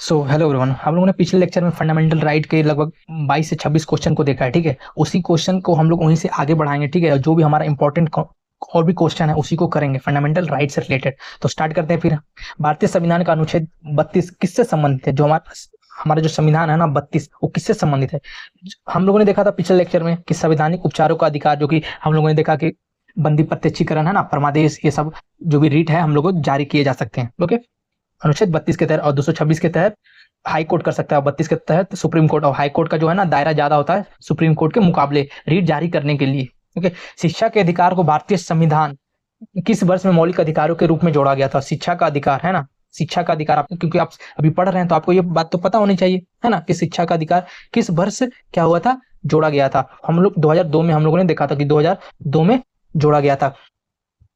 So hello everyone, हम लोगों ने पिछले लेक्चर में फंडामेंटल राइट के लगभग 22 से 26 क्वेश्चन को देखा है। ठीक है, उसी क्वेश्चन को हम लोग वहीं से आगे बढ़ाएंगे। ठीक है, जो भी हमारा इंपॉर्टेंट और भी क्वेश्चन है उसी को करेंगे फंडामेंटल राइट से रिलेटेड। तो स्टार्ट करते हैं फिर। भारतीय संविधान का अनुच्छेद 32 किससे संबंधित है? जो हमारा हमारा जो संविधान है ना 32, वो किससे संबंधित है? हम लोगों ने देखा था पिछले लेक्चर में कि संवैधानिक उपचारों का अधिकार, जो कि हम लोगों ने देखा कि बंदी प्रत्यक्षीकरण है ना, परमादेश, ये सब जो भी रीट है हम लोग को जारी किए जा सकते हैं। ओके, अनुच्छेद 32 के तहत और 226 के तहत हाई कोर्ट कर सकता है, 32 के तहत सुप्रीम कोर्ट, और हाई कोर्ट का जो है ना दायरा ज्यादा होता है सुप्रीम कोर्ट के मुकाबले रीट जारी करने के लिए। ओके, शिक्षा के अधिकार को भारतीय संविधान किस वर्ष में मौलिक अधिकारों के रूप में जोड़ा गया था? शिक्षा का अधिकार है ना, शिक्षा का अधिकार आपको, क्योंकि आप अभी पढ़ रहे हैं तो आपको ये बात तो पता होनी चाहिए है ना कि शिक्षा का अधिकार किस वर्ष क्या हुआ था, जोड़ा गया था। हम लोग 2002 में हम लोगों ने देखा था कि 2002 में जोड़ा गया था।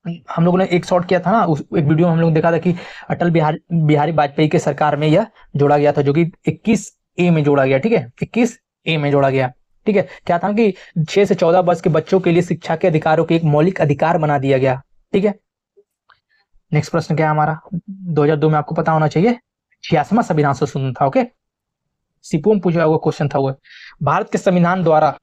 हम लोगों ने एक शॉर्ट किया था ना, उस एक वीडियो में हम लोग देखा था कि अटल बिहारी वाजपेयी के सरकार में यह जोड़ा गया था, जो कि 21A में जोड़ा गया। ठीक है, 21A में जोड़ा गया। ठीक है, क्या था कि 6 से 14 वर्ष के बच्चों के लिए शिक्षा के अधिकारों के एक मौलिक अधिकार बना दिया गया। ठीक है, नेक्स्ट प्रश्न क्या है हमारा? 2002 में आपको पता होना चाहिए 86वां संविधान संशोधन था। ओके, सीपीओ में पूछा हुआ क्वेश्चन था वो। भारत के संविधान द्वारा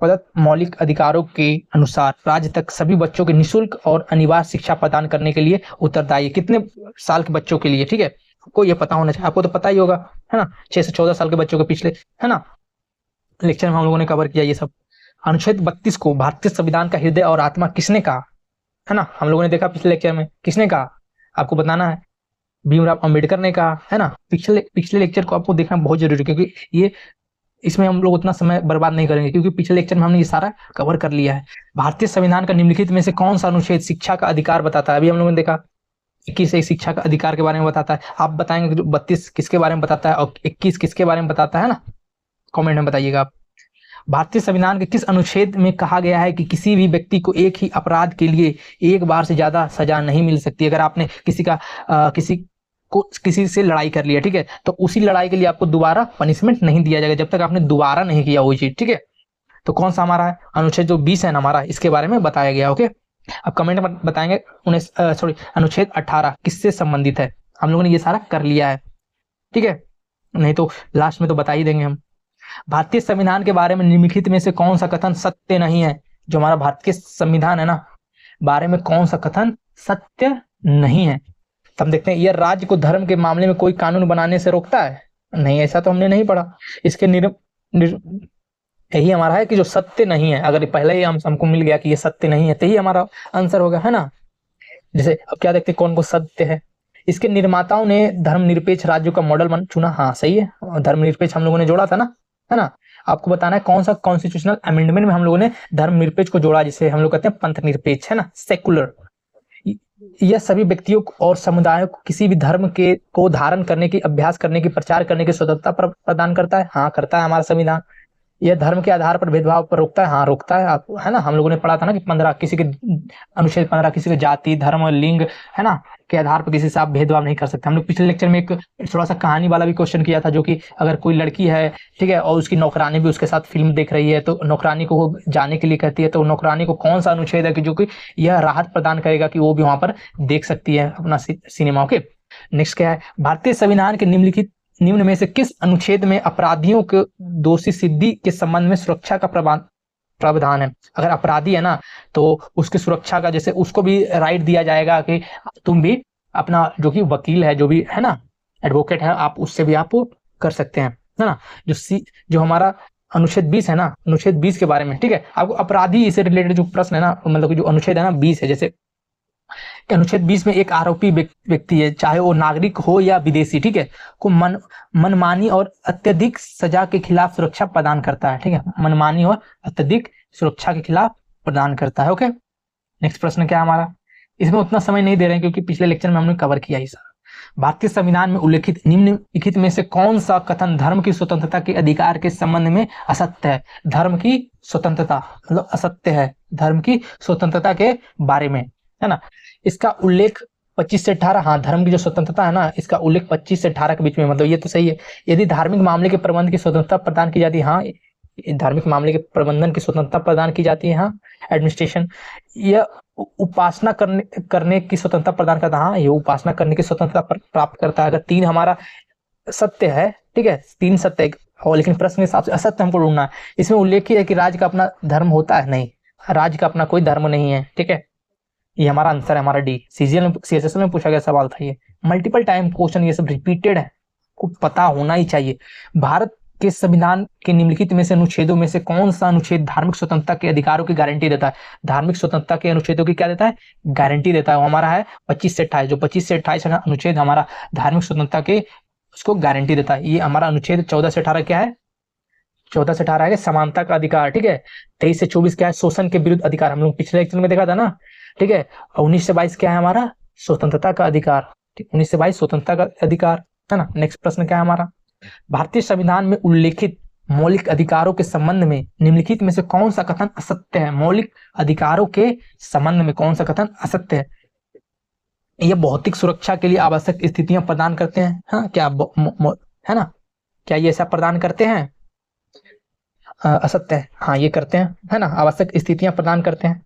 प्रदत्त मौलिक अधिकारों के अनुसार राज्य तक सभी बच्चों के निःशुल्क और अनिवार्य शिक्षा प्रदान करने के लिए उत्तरदायी है। कितने साल के बच्चों के लिए? ठीक है, आपको ये पता होना चाहिए, आपको तो पता ही होगा है ना, 6 से 14 साल के बच्चों के पिछले है ना लेक्चर में हम लोगों ने कवर किया ये सब। अनुच्छेद 32 को भारतीय संविधान का हृदय और आत्मा किसने कहा है ना? हम लोगों ने देखा पिछले लेक्चर में किसने कहा, आपको बताना है। भीमराव अंबेडकर ने कहा है ना। पिछले पिछले लेक्चर को आपको देखना बहुत जरूरी है, क्योंकि ये इसमें हम लोग उतना समय बर्बाद नहीं करेंगे, क्योंकि पिछले लेक्चर में हमने ये सारा कवर कर लिया है। भारतीय संविधान का निम्नलिखित में से कौन सा अनुच्छेद शिक्षा का अधिकार बताता है? अभी हम लोगों ने देखा 21 एक शिक्षा का अधिकार के बारे में बताता है। आप बताएंगे कि 32 किसके बारे में बताता है और 21 किसके बारे में बताता है ना, कमेंट में बताइएगा आप। भारतीय संविधान के किस अनुच्छेद में कहा गया है कि किसी भी व्यक्ति को एक ही अपराध के लिए एक बार से ज्यादा सजा नहीं मिल सकती? अगर आपने किसी से लड़ाई कर लिया, ठीक है, तो उसी लड़ाई के लिए आपको दोबारा पनिशमेंट नहीं दिया जाएगा जब तक आपने दोबारा नहीं किया वो चीज। ठीक है, तो कौन सा हमारा है? अनुच्छेद जो 20 है ना हमारा, इसके बारे में बताया गया। ओके, अब कमेंट में बताएंगे अनुच्छेद 18 किससे संबंधित है? हम लोगों ने ये सारा कर लिया है। ठीक है, नहीं तो लास्ट में तो बता ही देंगे हम। भारतीय संविधान के बारे में निम्नलिखित में से कौन सा कथन सत्य नहीं है? जो हमारा भारत के संविधान है ना, बारे में कौन सा कथन सत्य नहीं है? हम देखते हैं, यह राज्य को धर्म के मामले में कोई कानून बनाने से रोकता है? नहीं, ऐसा तो हमने नहीं पढ़ा। इसके यही हमारा है कि जो सत्य नहीं है। अगर पहले ही हमको मिल गया कि ये सत्य नहीं है तो ही हमारा आंसर होगा है ना। जैसे अब क्या देखते हैं कौन को सत्य है। इसके निर्माताओं ने धर्मनिरपेक्ष राज्यों का मॉडल चुना। हाँ सही है, धर्मनिरपेक्ष हम लोगों ने जोड़ा था ना, है ना। आपको बताना है कौन सा कॉन्स्टिट्यूशनल अमेंडमेंट में हम लोगों ने धर्मनिरपेक्ष को जोड़ा, जिसे हम लोग कहते हैं पंथ निरपेक्ष, है ना, सेकुलर। यह सभी व्यक्तियों और समुदायों को किसी भी धर्म के को धारण करने की, अभ्यास करने की, प्रचार करने की स्वतंत्रता प्रदान करता है। हाँ करता है हमारा संविधान। यह धर्म के आधार पर भेदभाव पर रोकता है। हाँ रोकता है, आप है ना। हम लोगों ने पढ़ा था ना कि 15 किसी के अनुच्छेद 15 किसी के जाति, धर्म, लिंग है ना के आधार पर किसी से आप भेदभाव नहीं कर सकते। हम लोग पिछले लेक्चर में एक थोड़ा सा कहानी वाला भी क्वेश्चन किया था, जो कि अगर कोई लड़की है, ठीक है, और उसकी नौकरानी भी उसके साथ फिल्म देख रही है, तो नौकरानी को वो जाने के लिए कहती है, तो नौकरानी को कौन सा अनुच्छेद है कि जो कि यह राहत प्रदान करेगा कि वो भी वहां पर देख सकती है अपना सिनेमा। ओके, नेक्स्ट क्या है? भारतीय संविधान के निम्न में से किस अनुच्छेद में अपराधियों को दोषी सिद्धि के संबंध में सुरक्षा का प्रावधान है? अगर अपराधी है ना तो उसकी सुरक्षा का, जैसे उसको भी राइट दिया जाएगा कि तुम भी अपना जो कि वकील है, जो भी है ना एडवोकेट है, आप उससे भी आप कर सकते हैं, है ना। जो हमारा अनुच्छेद 20 है ना, अनुच्छेद 20 के बारे में, ठीक है, आपको अपराधी से रिलेटेड जो प्रश्न है ना, मतलब जो अनुच्छेद है ना 20 है, जैसे अनुच्छेद 20 में एक आरोपी व्यक्ति है, चाहे वो नागरिक हो या विदेशी, ठीक है, को मनमानी और अत्यधिक सजा के खिलाफ सुरक्षा प्रदान करता है। ठीक है, मनमानी और अत्यधिक सुरक्षा के खिलाफ प्रदान करता है। ओके, नेक्स्ट प्रश्न क्या है हमारा? इसमें उतना समय नहीं दे रहे हैं क्योंकि पिछले लेक्चर में हमने कवर किया ही सारा। भारतीय संविधान में उल्लेखित निम्नलिखित में से कौन सा कथन धर्म की स्वतंत्रता के अधिकार के संबंध में असत्य है? धर्म की स्वतंत्रता मतलब असत्य है, धर्म की स्वतंत्रता के बारे में, है ना। इसका उल्लेख 25 से 18, हाँ धर्म की जो स्वतंत्रता है ना, इसका उल्लेख 25 से 18 के बीच में, मतलब ये तो सही है। यदि धार्मिक मामले के प्रबंध की स्वतंत्रता प्रदान की जाती है, हाँ धार्मिक मामले के प्रबंधन की स्वतंत्रता प्रदान की जाती है, हाँ एडमिनिस्ट्रेशन। यह उपासना करने की स्वतंत्रता प्रदान करता है, हाँ ये उपासना करने की स्वतंत्रता प्राप्त करता है। अगर 3 हमारा सत्य है, ठीक है, 3 सत्य और, लेकिन प्रश्न के हिसाब से असत्य हमको ढूंढना है। इसमें उल्लेखित है कि राज्य का अपना धर्म होता है, नहीं, राज्य का अपना कोई धर्म नहीं है, ठीक है, ये हमारा आंसर है, हमारा डी। सीजीएल में पूछा गया सवाल था ये, मल्टीपल टाइम क्वेश्चन, ये सब रिपीटेड है, को पता होना ही चाहिए। भारत के संविधान के निम्नलिखित में से अनुच्छेदों में से कौन सा अनुच्छेद धार्मिक स्वतंत्रता के अधिकारों की गारंटी देता है? धार्मिक स्वतंत्रता के अनुच्छेदों की क्या देता है? गारंटी देता है। वो हमारा है 25 से 28, जो 25 से 28 है अनुच्छेद हमारा धार्मिक स्वतंत्रता के उसको गारंटी देता है। ये हमारा अनुच्छेद 14 से 18 क्या है? 14 से 18 है समानता का अधिकार, ठीक है। 23 से 24 क्या है? शोषण के विरुद्ध अधिकार, हम लोग पिछले लेक्चर में देखा था ना, ठीक है। और 19 से 22 क्या है हमारा? स्वतंत्रता का अधिकार, 19 से 22 स्वतंत्रता का अधिकार, है ना। नेक्स्ट प्रश्न क्या है हमारा? भारतीय संविधान में उल्लेखित मौलिक अधिकारों के संबंध में निम्नलिखित में से कौन सा कथन असत्य है? मौलिक अधिकारों के संबंध में कौन सा कथन असत्य है? ये भौतिक सुरक्षा के लिए आवश्यक स्थितियां प्रदान करते हैं, हाँ क्या है ना, क्या ये ऐसा प्रदान करते हैं? असत्य है, हाँ ये करते हैं, है ना, आवश्यक स्थितियां प्रदान करते हैं।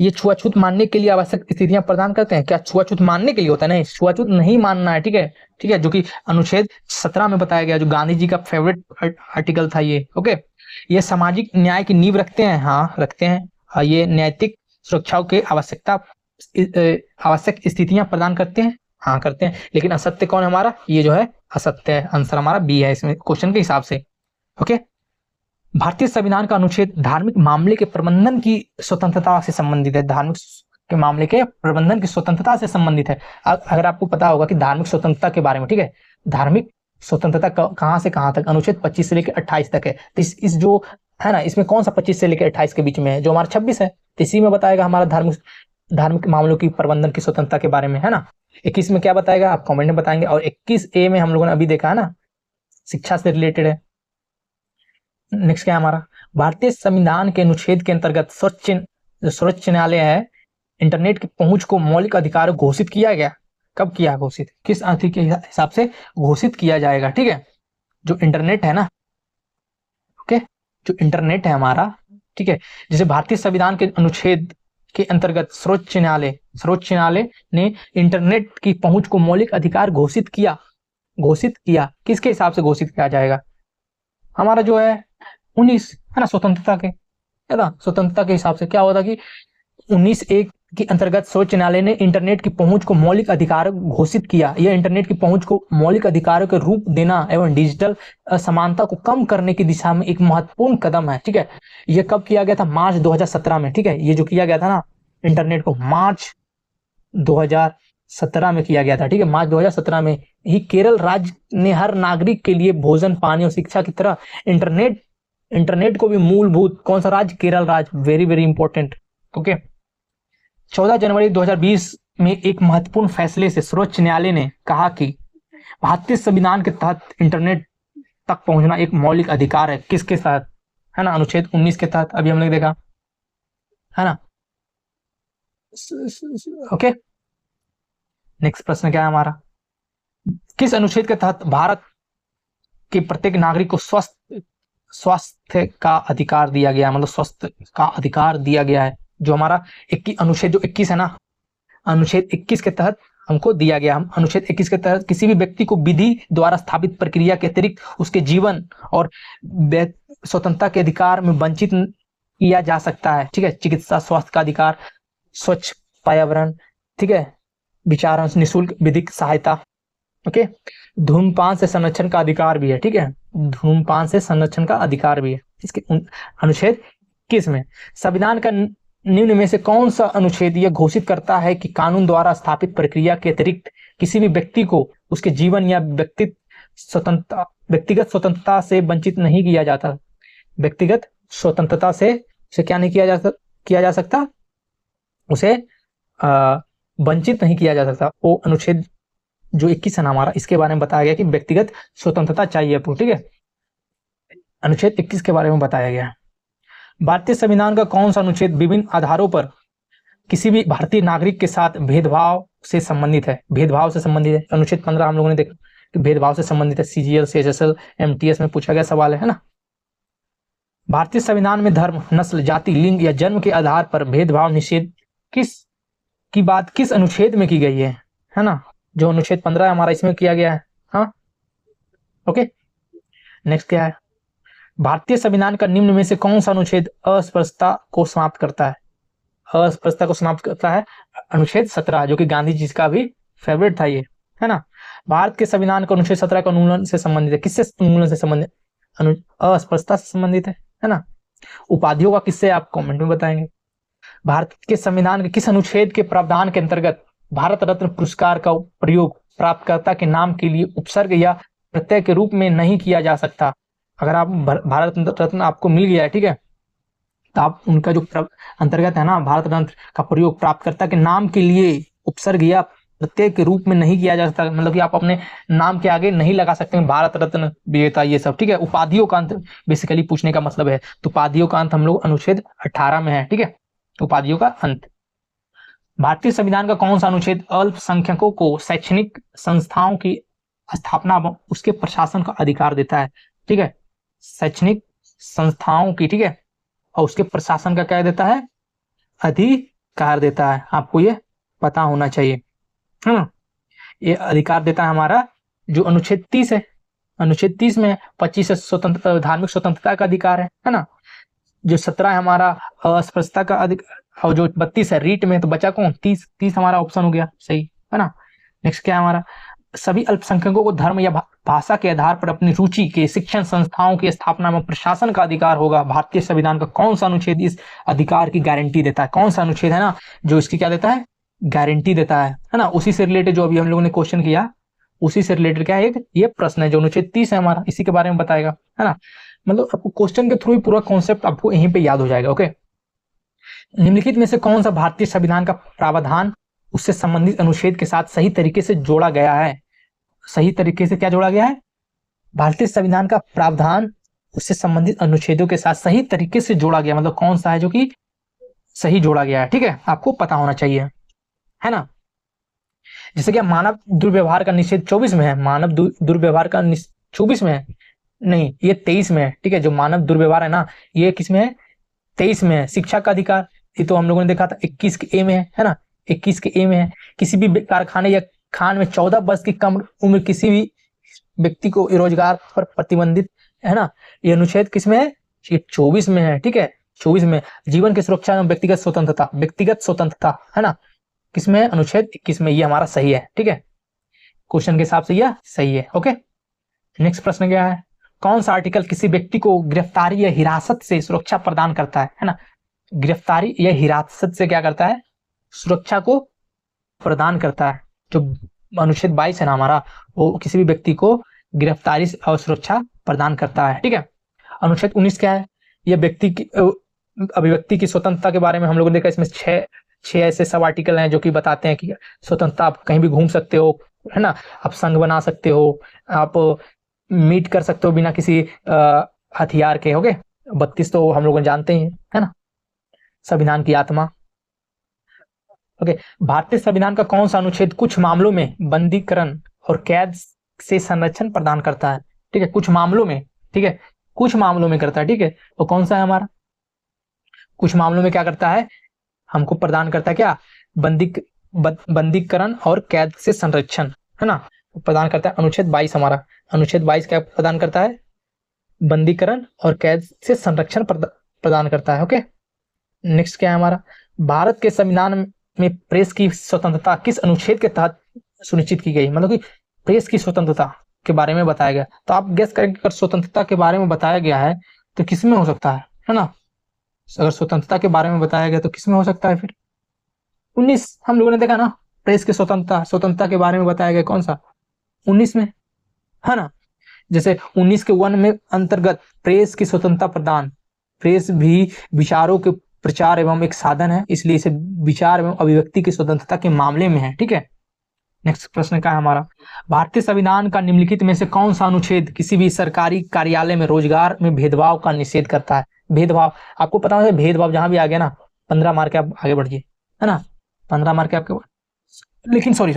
ये छुआछूत मानने के लिए आवश्यक स्थितियां प्रदान करते हैं, क्या छुआछूत मानने के लिए होता है? नहीं, छुआछूत नहीं मानना है, ठीक है, ठीक है, जो कि अनुच्छेद 17 में बताया गया, जो गांधी जी का फेवरेट आर्टिकल था ये, ओके। ये सामाजिक न्याय की नींव रखते हैं, हाँ रखते हैं। ये नैतिक सुरक्षाओं के आवश्यक स्थितियां प्रदान करते हैं, हाँ करते हैं। लेकिन असत्य कौन है हमारा? ये जो है असत्य है, आंसर हमारा बी है इसमें क्वेश्चन के हिसाब से, ओके। भारतीय संविधान का अनुच्छेद धार्मिक मामले के प्रबंधन की स्वतंत्रता से संबंधित है, धार्मिक के मामले के प्रबंधन की स्वतंत्रता से संबंधित है। अगर आपको पता होगा कि धार्मिक स्वतंत्रता के बारे में, ठीक है, धार्मिक स्वतंत्रता कहां से कहां तक? अनुच्छेद 25 से लेकर 28 तक है। तो इस जो है ना, इसमें कौन सा 25 से लेकर 28 के बीच में है? जो हमारा 26 है, तो इसी में बताएगा हमारा धार्मिक मामलों की प्रबंधन की स्वतंत्रता के बारे में, है ना। 21 में क्या बताएगा आप कमेंट में बताएंगे, और 21A में हम लोगों ने अभी देखा है ना, शिक्षा से रिलेटेड है। नेक्स्ट क्या है हमारा? भारतीय संविधान के अनुच्छेद के अंतर्गत सर्वोच्च न्यायालय है, इंटरनेट की पहुंच को मौलिक अधिकार घोषित किया गया। कब किया घोषित? किस अवधि के हिसाब से घोषित किया जाएगा, ठीक है। जो इंटरनेट है ना, ओके, जो इंटरनेट है हमारा, ठीक है, जैसे भारतीय संविधान के अनुच्छेद के अंतर्गत सर्वोच्च न्यायालय ने इंटरनेट की पहुंच को मौलिक अधिकार घोषित किया। किसके हिसाब से घोषित किया जाएगा? हमारा जो है 19 है ना, स्वतंत्रता के, है ना, स्वतंत्रता के हिसाब से क्या होता कि 19A के अंतर्गत सर्वोच्च न्यायालय ने इंटरनेट की पहुंच को मौलिक अधिकार घोषित किया। यह इंटरनेट की पहुंच को मौलिक अधिकारों के रूप देना एवं डिजिटल असमानता को कम करने की दिशा में एक महत्वपूर्ण कदम है, ठीक है। यह कब किया गया था? मार्च 2017 में, ठीक है। ये जो किया गया था ना इंटरनेट को, मार्च 2017 में किया गया था, ठीक है। मार्च 2017 में ही केरल राज्य ने हर नागरिक के लिए भोजन, पानी और शिक्षा की तरह इंटरनेट को भी मूलभूत, कौन सा राज्य? केरल राज्य, वेरी वेरी इंपॉर्टेंट, ओके। 14 जनवरी 2020 में एक महत्वपूर्ण फैसले से सर्वोच्च न्यायालय ने कहा कि भारतीय संविधान के तहत इंटरनेट तक पहुंचना एक मौलिक अधिकार है। किसके तहत? है ना, अनुच्छेद 19 के तहत, अभी हमने देखा, है ना, ओके। नेक्स्ट प्रश्न क्या है हमारा? किस अनुच्छेद के तहत भारत के प्रत्येक नागरिक को स्वास्थ्य का अधिकार दिया गया है? मतलब स्वास्थ्य का अधिकार दिया गया है, जो हमारा अनुच्छेद जो 21 है ना, अनुच्छेद 21 के तहत हमको दिया गया। हम अनुच्छेद 21 के तहत किसी भी व्यक्ति को विधि द्वारा स्थापित प्रक्रिया के अतिरिक्त उसके जीवन और स्वतंत्रता के अधिकार में वंचित किया जा सकता है, ठीक है। चिकित्सा, स्वास्थ्य का अधिकार, स्वच्छ पर्यावरण, ठीक है, विचार, निःशुल्क विधिक सहायता, ओके। धूम्रपान से संरक्षण का अधिकार भी है, ठीक है, धूम्रपान से संरक्षण का अधिकार भी है इसके अनुच्छेद 21 में। संविधान का निम्न में से कौन सा अनुच्छेद यह घोषित करता है कि कानून द्वारा स्थापित प्रक्रिया के अतिरिक्त किसी भी व्यक्ति को उसके जीवन या व्यक्तिगत स्वतंत्रता से वंचित नहीं किया जाता? व्यक्तिगत स्वतंत्रता से उसे क्या नहीं किया जा सकता? उसे वंचित नहीं किया जा सकता। वो अनुच्छेद जो 21 है ना हमारा, इसके बारे में बताया गया कि व्यक्तिगत स्वतंत्रता चाहिए आपको, ठीक है। अनुच्छेद 21 के बारे में बताया गया। भारतीय संविधान का कौन सा अनुच्छेद विभिन्न आधारों पर किसी भी भारतीय नागरिक के साथ भेदभाव से संबंधित है? भेदभाव से संबंधित है। अनुच्छेद 15 हम लोगों ने देखा कि भेदभाव से संबंधित है। CGL, CHSL, MTS में पूछा गया सवाल है ना। भारतीय संविधान में धर्म, नस्ल, जाति, लिंग या जन्म के आधार पर भेदभाव निषेध की बात किस अनुच्छेद में की गई है ना? जो अनुच्छेद 15 हमारा, इसमें किया गया है, हाँ। ओके, नेक्स्ट क्या है, भारतीय संविधान का निम्न में से कौन सा अनुच्छेद अस्पृश्यता को समाप्त करता है? अस्पृश्यता को समाप्त करता है अनुच्छेद 17, जो कि गांधी जी का भी फेवरेट था ये, है ना। भारत के संविधान का अनुच्छेद 17 का उन्मूलन से संबंधित है, किससे उन्मूलन से संबंधित? अस्पृश्यता से संबंधित है ना। उपाधियों का किससे, आप कमेंट में बताएंगे। भारत के संविधान के किस अनुच्छेद के प्रावधान के अंतर्गत भारत रत्न पुरस्कार का प्रयोग प्राप्तकर्ता के नाम के लिए उपसर्ग या प्रत्यय के रूप में नहीं किया जा सकता? अगर आप भारत रत्न आपको मिल गया है, ठीक है, तो आप उनका जो अंतर्गत है ना, भारत रत्न का प्रयोग प्राप्तकर्ता के नाम के लिए उपसर्ग या प्रत्यय के रूप में नहीं किया जा सकता, मतलब कि आप अपने नाम के आगे नहीं लगा सकते भारत रत्न विजेता ये सब, ठीक है। उपाधियों का अंत बेसिकली पूछने का मतलब है, तो उपाधियों का अंत हम लोग अनुच्छेद 18 में है, ठीक है, उपाधियों का अंत। भारतीय संविधान का कौन सा अनुच्छेद अल्पसंख्यकों को शैक्षणिक संस्थाओं की स्थापना व उसके प्रशासन का अधिकार देता है? ठीक है, शैक्षणिक संस्थाओं की, ठीक है, और उसके प्रशासन का क्या देता है? अधिकार देता है। आपको ये पता होना चाहिए, है ना। ये अधिकार देता है हमारा जो अनुच्छेद 30 है, अनुच्छेद 30 में 25 स्वतंत्रता, धार्मिक स्वतंत्रता का अधिकार है ना। जो 17 है हमारा अस्पृश्यता का अधिकार, और जो 32 है रीट में, तो बचा कौन? 30 हमारा ऑप्शन हो गया सही, है ना। नेक्स्ट क्या है हमारा, सभी अल्पसंख्यकों को धर्म या भाषा के आधार पर अपनी रुचि के शिक्षण संस्थाओं की स्थापना में प्रशासन का अधिकार होगा। भारतीय संविधान का कौन सा अनुच्छेद इस अधिकार की गारंटी देता है? कौन सा अनुच्छेद है ना जो इसकी क्या देता है? गारंटी देता है ना। उसी से रिलेटेड जो अभी हम लोगों ने क्वेश्चन किया, उसी से रिलेटेड क्या है, एक ये प्रश्न है जो अनुच्छेद 30 है हमारा, इसी के बारे में बताएगा, है ना। मतलब आपको क्वेश्चन के थ्रू ही पूरा कॉन्सेप्ट आपको यहीं पे याद हो जाएगा। ओके, निम्नलिखित में से कौन सा भारतीय संविधान का प्रावधान उससे संबंधित अनुच्छेद के साथ सही तरीके से जोड़ा गया है? सही तरीके से क्या जोड़ा गया है? भारतीय संविधान का प्रावधान उससे संबंधित अनुच्छेदों के साथ सही तरीके से जोड़ा गया, मतलब कौन सा है जो कि सही जोड़ा गया है, ठीक है, आपको पता होना चाहिए, है ना। जैसे कि मानव दुर्व्यवहार का निषेध 24 में है, मानव दुर्व्यवहार का 24 में है, नहीं ये 23 में है, ठीक है। जो मानव दुर्व्यवहार है ना, ये किस में है? 23 में है। शिक्षा का अधिकार, ये तो हम लोगों ने देखा था 21 के ए में है ना, 21 के ए में है। किसी भी कारखाने या खान में 14 वर्ष की कम उम्र किसी भी व्यक्ति को रोजगार पर प्रतिबंधित, है ना, ये अनुच्छेद किस में है? ये 24 में है, ठीक है, 24 में। जीवन की सुरक्षा एवं व्यक्तिगत स्वतंत्रता, है ना, किसमें? अनुच्छेद 21 में। ये हमारा सही है, ठीक है, क्वेश्चन के हिसाब से यह सही है। ओके, नेक्स्ट प्रश्न क्या है, कौन सा आर्टिकल किसी व्यक्ति को गिरफ्तारी या हिरासत से सुरक्षा प्रदान करता है ना। गिरफ्तारी या हिरासत से क्या करता है? सुरक्षा को प्रदान करता है। जो अनुच्छेद 22 है ना हमारा, वो किसी भी व्यक्ति को गिरफ्तारी और सुरक्षा प्रदान करता है, ठीक है। अनुच्छेद 19 क्या है? यह व्यक्ति की अभिव्यक्ति की स्वतंत्रता के बारे में हम लोगों ने देखा। इसमें छह ऐसे सब आर्टिकल हैं जो कि बताते हैं कि स्वतंत्रता, आप कहीं भी घूम सकते हो, है ना, आप संघ बना सकते हो, आप मीट कर सकते हो बिना किसी हथियार के। हो गए 32 तो हम लोग जानते ही, है ना, संविधान की आत्मा। ओके, भारतीय संविधान का कौन सा अनुच्छेद कुछ मामलों में बंदीकरण और कैद से संरक्षण प्रदान करता है? ठीक है, कुछ मामलों में, ठीक है, कुछ मामलों में करता है, ठीक है। तो कौन सा है हमारा? कुछ मामलों में क्या करता है? हमको प्रदान करता है क्या? बंदीकरण और कैद से संरक्षण, है ना, प्रदान करता है अनुच्छेद 22 हमारा। अनुच्छेद 22 क्या प्रदान करता है? बंदीकरण और कैद से संरक्षण प्रदान करता है। ओके, नेक्स्ट क्या है हमारा? भारत के संविधान में प्रेस की स्वतंत्रता किस अनुच्छेद के तहत सुनिश्चित की गई? मतलब कि प्रेस की स्वतंत्रता के बारे में बताया गया। तो आप गेस करेंगे अगर स्वतंत्रता के बारे में बताया गया है तो किसमें हो सकता है ना। अगर स्वतंत्रता के बारे में बताया गया तो किसमें हो सकता है? फिर 19 हम लोगों ने देखा ना, प्रेस की स्वतंत्रता के बारे में बताया गया, कौन सा? 19 में, है ना। जैसे 19 के 1 में अंतर्गत प्रेस की स्वतंत्रता प्रदान, प्रेस भी विचारों के प्रचार एवं एक साधन है, इसलिए इसे विचार एवं अभिव्यक्ति की स्वतंत्रता के मामले में है, ठीक है। नेक्स्ट प्रश्न क्या है हमारा? भारतीय संविधान का निम्नलिखित में से कौन सा अनुच्छेद किसी भी सरकारी कार्यालय में रोजगार में भेदभाव का निषेध करता है? भेदभाव, आपको पता है भेदभाव जहां भी आ गया ना 15 मार्क के आप आगे बढ़िए, है ना, 15 मार्क के आपके। लेकिन सॉरी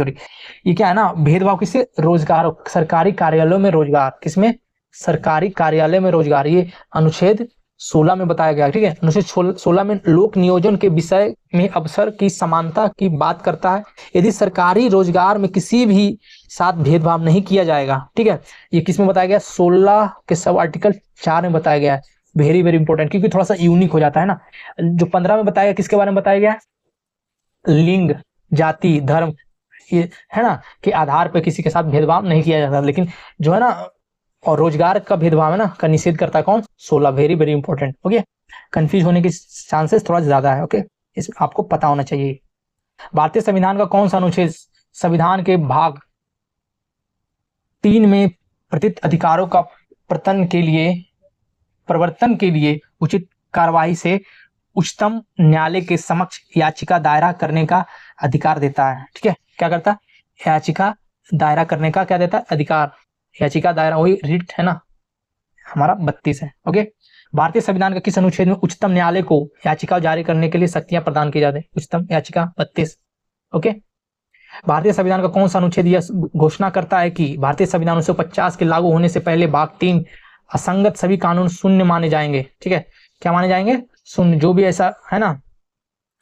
ये क्या है ना, भेदभाव किससे? रोजगार, सरकारी कार्यालयों में रोजगार, किसमें? सरकारी कार्यालय में रोजगार। ये अनुच्छेद 16 में बताया गया, ठीक है। अनुच्छेद 16 में लोक नियोजन के विषय में अवसर की समानता की बात करता है। यदि सरकारी रोजगार में किसी भी साथ भेदभाव नहीं किया जाएगा, ठीक है। ये किस में बताया गया? 16 के सब आर्टिकल 4 में बताया गया है। वेरी वेरी इंपॉर्टेंट, क्योंकि थोड़ा सा यूनिक हो जाता है ना। जो 15 में बताया गया, किसके बारे में बताया गया? लिंग, जाति, धर्म, ये है ना, के आधार पर किसी के साथ भेदभाव नहीं किया जाता। लेकिन जो है ना, और रोजगार का भेदभाव है ना, का निषेध करता है कौन? 16। Very very important. Okay, confuse होने के चांसेस थोड़ा ज्यादा है। ओके, इस आपको पता होना चाहिए। भारतीय संविधान का कौन सा अनुच्छेद संविधान के भाग 3 में प्रतीत अधिकारों का प्रवर्तन के लिए उचित कार्यवाही से उच्चतम न्यायालय के समक्ष याचिका दायरा करने का अधिकार देता है, ठीक है। क्या करता है? याचिका दायरा करने का क्या देता है? अधिकार। याचिका दायरा, वही रिट है ना, हमारा 32 है। ओके, भारतीय संविधान का किस अनुच्छेद में उच्चतम न्यायालय को याचिका जारी करने के लिए शक्तियां प्रदान की जाती है? उच्चतम याचिका 32। ओके, भारतीय संविधान का कौन सा अनुच्छेद यह घोषणा करता है कि भारतीय संविधान 1950 के लागू होने से पहले भाग 3 असंगत सभी कानून शून्य माने जाएंगे, ठीक है। क्या माने जाएंगे? शून्य। जो भी ऐसा है ना,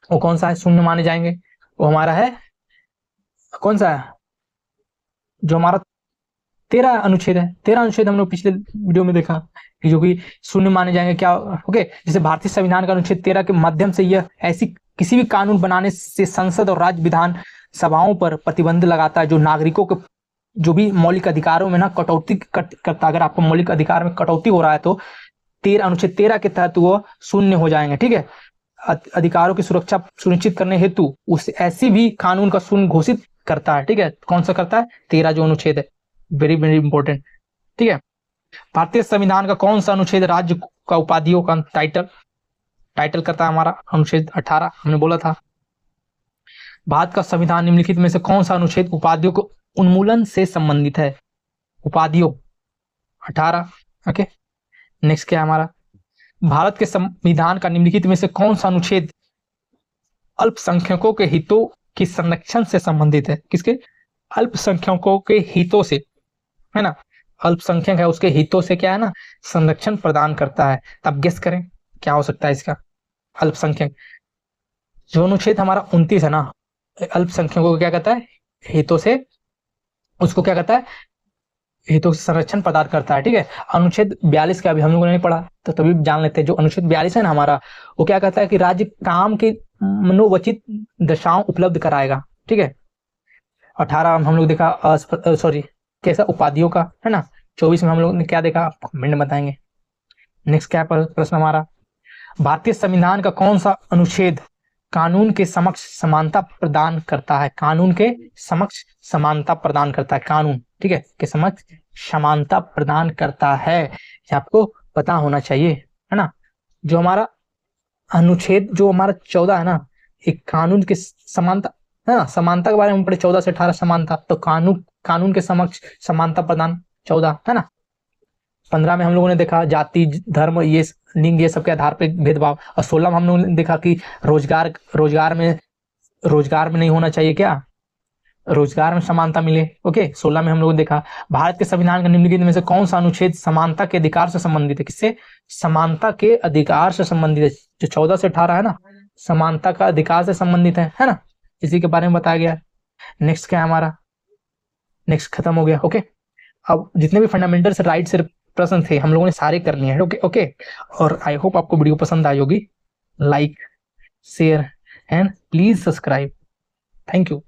वो कौन सा है? शून्य माने जाएंगे। वो हमारा है कौन सा है? जो हमारा 13 अनुच्छेद है। 13 अनुच्छेद हम लोग पिछले वीडियो में देखा कि जो कि शून्य माने जाएंगे। क्या? ओके, जैसे भारतीय संविधान का अनुच्छेद 13 के माध्यम से यह ऐसी किसी भी कानून बनाने से संसद और राज्य विधान सभाओं पर प्रतिबंध लगाता है जो नागरिकों के जो भी मौलिक अधिकारों में ना कटौती करता। अगर आपको मौलिक अधिकार में कटौती हो रहा है तो अनुच्छेद 13 के तहत वो शून्य हो जाएंगे, ठीक है। अधिकारों की सुरक्षा सुनिश्चित करने हेतु उस ऐसी भी कानून का शून्य घोषित करता है, ठीक है। कौन सा करता है? 13 जो अनुच्छेद है। वेरी वेरी इंपॉर्टेंट, ठीक है। भारतीय संविधान का कौन सा अनुच्छेद राज्य का उपाधियों का टाइटल करता है? हमारा अनुच्छेद 18, हमने बोला था। भारत का संविधान निम्नलिखित में से कौन सा अनुच्छेद उपाधियों को उन्मूलन से संबंधित है? उपाधियों 18। ओके, नेक्स्ट क्या है हमारा? भारत के संविधान का निम्नलिखित में से कौन सा अनुच्छेद अल्पसंख्यकों के हितों की संरक्षण से संबंधित है? किसके? अल्पसंख्यकों के हितों से, है ना। अल्पसंख्यक है, उसके हितों से क्या है ना, संरक्षण प्रदान करता है। तब गेस करें क्या हो सकता है इसका? अल्पसंख्यक। जो अनुच्छेद हमारा 29 है ना, अल्पसंख्यकों को क्या कहता है? हितों से, उसको क्या कहता है? हितों से संरक्षण प्रदान करता है, ठीक है। अनुच्छेद 42 का अभी हम लोगों ने नहीं पढ़ा, तो तभी जान लेते हैं। जो अनुच्छेद 42 है ना हमारा, वो क्या कहता है कि राज्य काम के मनोवचित दशाओं उपलब्ध कराएगा, ठीक है। 18 हम लोग देखा सॉरी कैसा? उपाधियों का, है ना। 24 में हम लोग ने क्या देखा? कमेंट बताएंगे। नेक्स्ट क्या प्रश्न हमारा? भारतीय संविधान का कौन सा अनुच्छेद कानून के समक्ष समानता प्रदान करता है? कानून के समक्ष समानता प्रदान करता है। कानून, ठीक है, के समक्ष समानता प्रदान करता है, ये आपको पता होना चाहिए, है ना। जो हमारा अनुच्छेद जो हमारा 14 है ना, एक कानून के समानता, है ना, समानता के बारे में पढ़े। 14 से 18 समानता, तो कानून के समक्ष समानता प्रदान 14, है ना। 15 में हम लोगों ने देखा जाति, धर्म, ये लिंग, ये सब के आधार पर भेदभाव। और 16 में हम लोगों ने देखा कि रोजगार में नहीं होना चाहिए, क्या? रोजगार में समानता मिले। ओके, 16 में हम लोगों ने देखा। भारत के संविधान का निम्नलिखित में से कौन सा अनुच्छेद समानता के अधिकार से संबंधित है? किससे? समानता के अधिकार से संबंधित है। जो 14 से 18 है ना, समानता का अधिकार से संबंधित है ना, इसी के बारे में बताया गया। नेक्स्ट क्या है हमारा? नेक्स्ट खत्म हो गया। ओके, अब जितने भी फंडामेंटल से राइट से प्रश्न थे हम लोगों ने सारे कर लिए हैं। ओके, और आई होप आपको वीडियो पसंद आई होगी। Like, share and please subscribe. Thank you.